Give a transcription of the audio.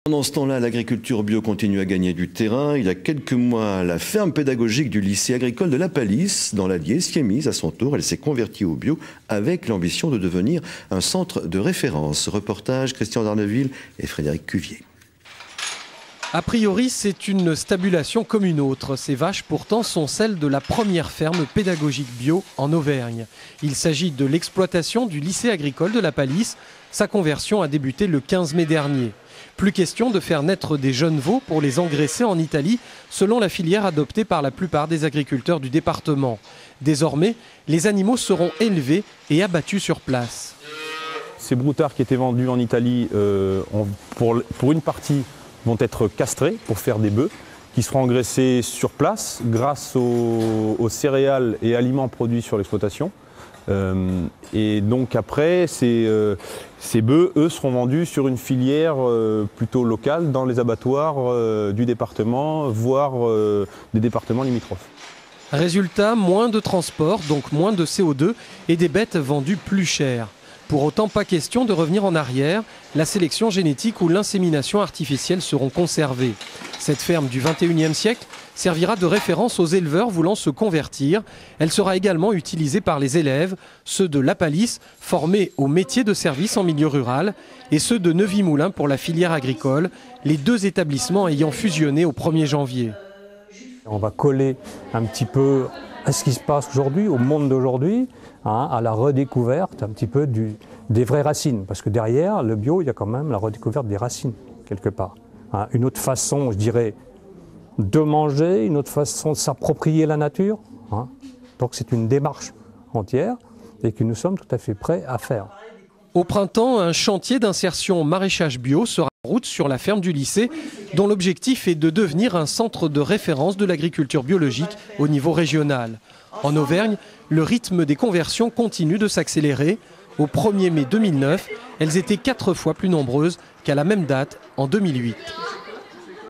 Pendant ce temps-là, l'agriculture bio continue à gagner du terrain. Il y a quelques mois, la ferme pédagogique du lycée agricole de La Palisse, dans l'Allier, s'y est mise à son tour. Elle s'est convertie au bio avec l'ambition de devenir un centre de référence. Reportage Christian Darneville et Frédéric Cuvier. A priori, c'est une stabulation comme une autre. Ces vaches, pourtant, sont celles de la première ferme pédagogique bio en Auvergne. Il s'agit de l'exploitation du lycée agricole de La Palisse. Sa conversion a débuté le 15 mai dernier. Plus question de faire naître des jeunes veaux pour les engraisser en Italie, selon la filière adoptée par la plupart des agriculteurs du département. Désormais, les animaux seront élevés et abattus sur place. Ces broutards qui étaient vendus en Italie, pour une partie, vont être castrés pour faire des bœufs qui seront engraissés sur place grâce aux céréales et aliments produits sur l'exploitation. Et donc après, ces bœufs, eux, seront vendus sur une filière plutôt locale dans les abattoirs du département, voire des départements limitrophes. Résultat, moins de transport, donc moins de CO2 et des bêtes vendues plus chères. Pour autant, pas question de revenir en arrière. La sélection génétique ou l'insémination artificielle seront conservées. Cette ferme du 21e siècle servira de référence aux éleveurs voulant se convertir. Elle sera également utilisée par les élèves, ceux de La Palisse, formés au métier de service en milieu rural, et ceux de Neuvy-Moulins pour la filière agricole, les deux établissements ayant fusionné au 1er janvier. On va coller un petit peu à ce qui se passe aujourd'hui, au monde d'aujourd'hui, à la redécouverte un petit peu des vraies racines. Parce que derrière le bio, il y a quand même la redécouverte des racines, quelque part. Une autre façon, je dirais, de manger, une autre façon de s'approprier la nature. Donc c'est une démarche entière et que nous sommes tout à fait prêts à faire. Au printemps, un chantier d'insertion maraîchage bio sera en route sur la ferme du lycée, dont l'objectif est de devenir un centre de référence de l'agriculture biologique au niveau régional. En Auvergne, le rythme des conversions continue de s'accélérer. Au 1er mai 2009, elles étaient 4 fois plus nombreuses qu'à la même date en 2008.